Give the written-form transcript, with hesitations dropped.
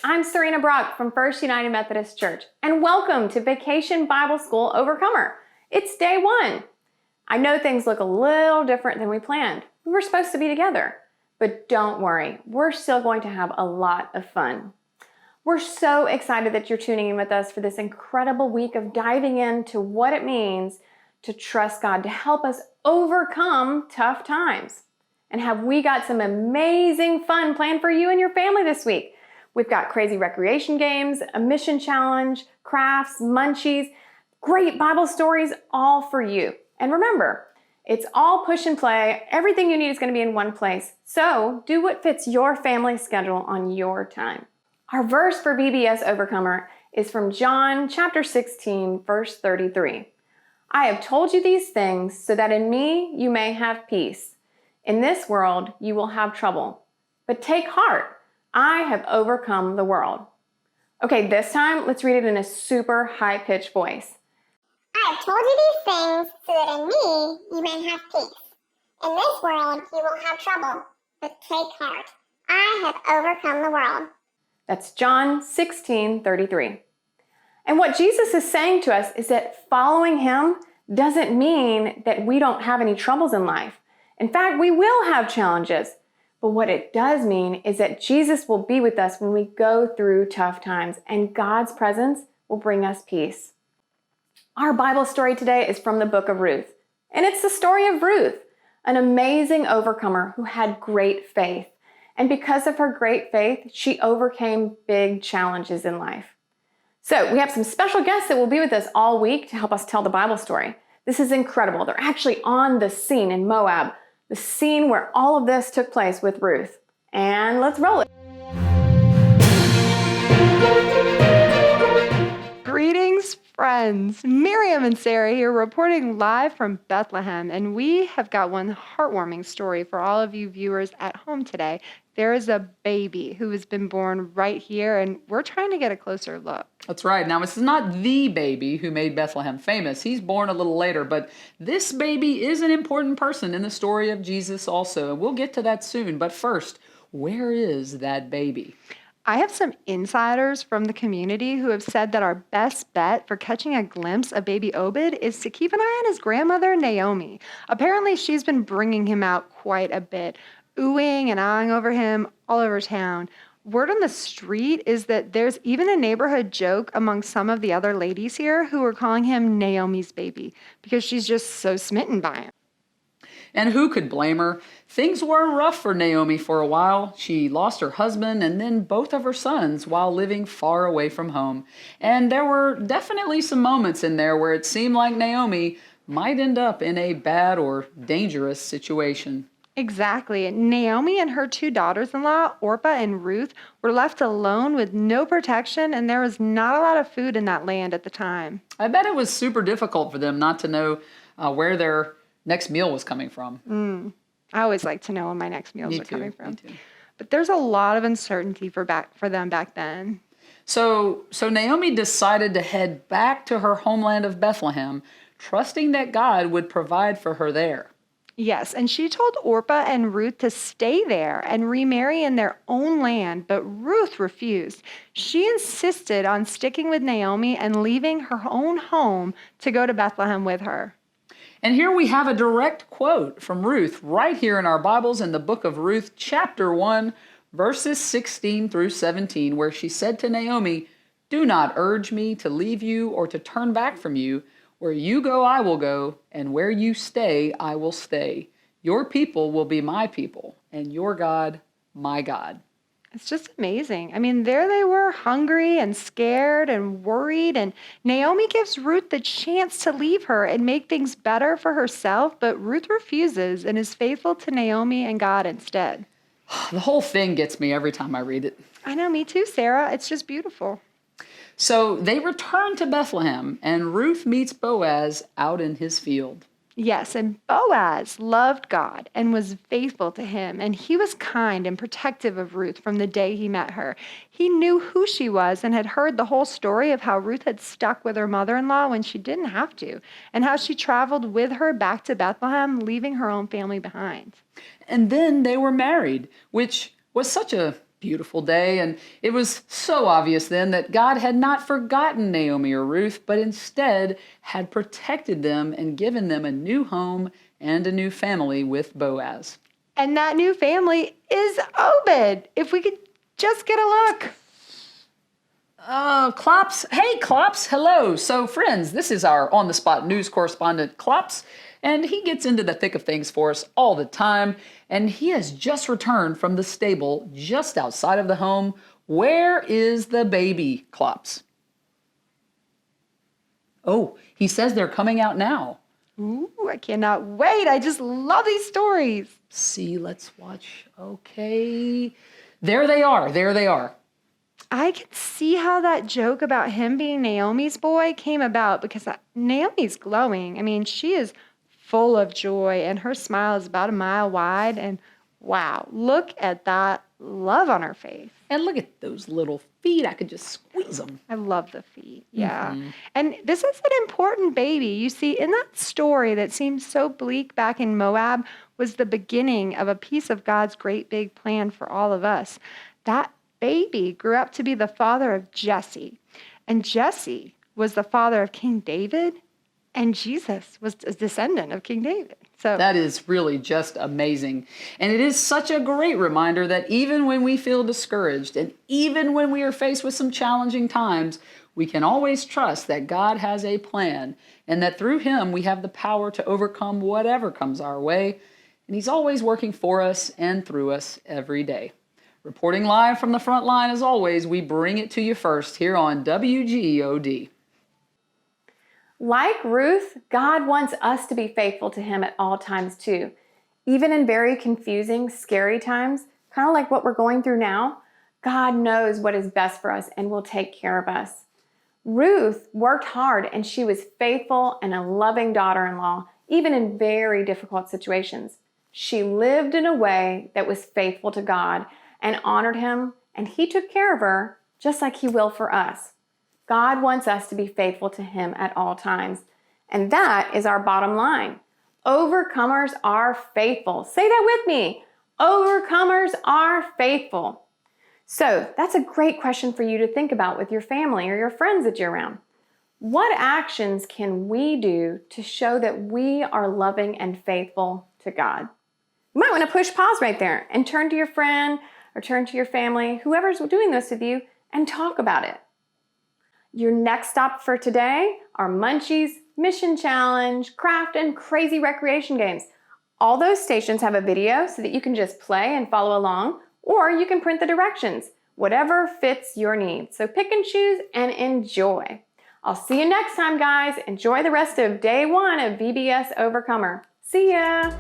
I'm Sirena Brock from First United Methodist Church, and welcome to Vacation Bible School Overcomer. It's day 1. I know things look a little different than we planned. We were supposed to be together, but don't worry, we're still going to have a lot of fun. We're so excited that you're tuning in with us for this incredible week of diving into what it means to trust God to help us overcome tough times. And have we got some amazing fun planned for you and your family this week? We've got crazy recreation games, a mission challenge, crafts, munchies, great Bible stories, all for you. And remember, it's all push and play. Everything you need is going to be in one place. So do what fits your family schedule on your time. Our verse for VBS Overcomer is from John chapter 16, verse 33. I have told you these things so that in me you may have peace. In this world, you will have trouble, but take heart. I have overcome the world. Okay, this time, let's read it in a super high-pitched voice. I have told you these things so that in me you may have peace. In this world, you will have trouble, but take heart. I have overcome the world. That's John 16:33. And what Jesus is saying to us is that following him doesn't mean that we don't have any troubles in life. In fact, we will have challenges, but what it does mean is that Jesus will be with us when we go through tough times, and God's presence will bring us peace. Our Bible story today is from the book of Ruth, and it's the story of Ruth, an amazing overcomer who had great faith. And because of her great faith, she overcame big challenges in life. So we have some special guests that will be with us all week to help us tell the Bible story. This is incredible. They're actually on the scene in Moab, the scene where all of this took place with Ruth. And let's roll it. Greetings, friends. Miriam and Sarah here reporting live from Bethlehem, and we have got one heartwarming story for all of you viewers at home today. There is a baby who has been born right here, and we're trying to get a closer look. That's right. Now, this is not the baby who made Bethlehem famous. He's born a little later, but this baby is an important person in the story of Jesus also, and we'll get to that soon. But first, where is that baby? I have some insiders from the community who have said that our best bet for catching a glimpse of baby Obed is to keep an eye on his grandmother, Naomi. Apparently, she's been bringing him out quite a bit, oohing and eyeing over him all over town. Word on the street is that there's even a neighborhood joke among some of the other ladies here who are calling him Naomi's baby because she's just so smitten by him. And who could blame her? Things were rough for Naomi for a while. She lost her husband and then both of her sons while living far away from home. And there were definitely some moments in there where it seemed like Naomi might end up in a bad or dangerous situation. Exactly. Naomi and her 2 daughters-in-law, Orpah and Ruth, were left alone with no protection, and there was not a lot of food in that land at the time. I bet it was super difficult for them not to know where their next meal was coming from. I always like to know when my next meals are coming from. Me too. But there's a lot of uncertainty for them back then. So Naomi decided to head back to her homeland of Bethlehem, trusting that God would provide for her there. Yes, and she told Orpah and Ruth to stay there and remarry in their own land, but Ruth refused. She insisted on sticking with Naomi and leaving her own home to go to Bethlehem with her. And here we have a direct quote from Ruth right here in our Bibles in the book of Ruth, chapter 1, verses 16 through 17, where she said to Naomi, "Do not urge me to leave you or to turn back from you. Where you go, I will go, and where you stay, I will stay. Your people will be my people, and your God, my God." It's just amazing. I mean, there they were, hungry and scared and worried, and Naomi gives Ruth the chance to leave her and make things better for herself, but Ruth refuses and is faithful to Naomi and God instead. The whole thing gets me every time I read it. I know, me too, Sarah. It's just beautiful. So they return to Bethlehem, and Ruth meets Boaz out in his field. Yes, and Boaz loved God and was faithful to him, and he was kind and protective of Ruth from the day he met her. He knew who she was and had heard the whole story of how Ruth had stuck with her mother-in-law when she didn't have to, and how she traveled with her back to Bethlehem, leaving her own family behind. And then they were married, which was such a beautiful day, and it was so obvious then that God had not forgotten Naomi or Ruth, but instead had protected them and given them a new home and a new family with Boaz. And that new family is Obed. If we could just get a look. Klops. Hey, Klops. Hello. So, friends, this is our on-the-spot news correspondent, Klops, and he gets into the thick of things for us all the time, and he has just returned from the stable just outside of the home. Where is the baby, Klops? Oh, he says they're coming out now. Ooh, I cannot wait. I just love these stories. See, let's watch. Okay. There they are. There they are. I can see how that joke about him being Naomi's boy came about because Naomi's glowing. I mean, she is full of joy and her smile is about a mile wide. And wow, look at that love on her face. And look at those little feet. I could just squeeze them. I love the feet. Yeah. And this is an important baby. You see, in that story that seems so bleak back in Moab was the beginning of a piece of God's great big plan for all of us. That baby grew up to be the father of Jesse. And Jesse was the father of King David. And Jesus was a descendant of King David. So that is really just amazing. And it is such a great reminder that even when we feel discouraged and even when we are faced with some challenging times, we can always trust that God has a plan and that through him we have the power to overcome whatever comes our way. And he's always working for us and through us every day. Reporting live from the front line as always, we bring it to you first here on WGOD. Like Ruth, God wants us to be faithful to him at all times too. Even in very confusing, scary times, kind of like what we're going through now, God knows what is best for us and will take care of us. Ruth worked hard and she was faithful and a loving daughter-in-law, even in very difficult situations. She lived in a way that was faithful to God and honored him, and he took care of her just like he will for us. God wants us to be faithful to him at all times. And that is our bottom line. Overcomers are faithful. Say that with me. Overcomers are faithful. So that's a great question for you to think about with your family or your friends that you're around. What actions can we do to show that we are loving and faithful to God? You might want to push pause right there and turn to your friend or turn to your family, whoever's doing this with you, and talk about it. Your next stop for today are Munchies, Mission Challenge, Craft, and Crazy Recreation Games. All those stations have a video so that you can just play and follow along, or you can print the directions, whatever fits your needs. So pick and choose and enjoy. I'll see you next time, guys. Enjoy the rest of day 1 of VBS Overcomer. See ya!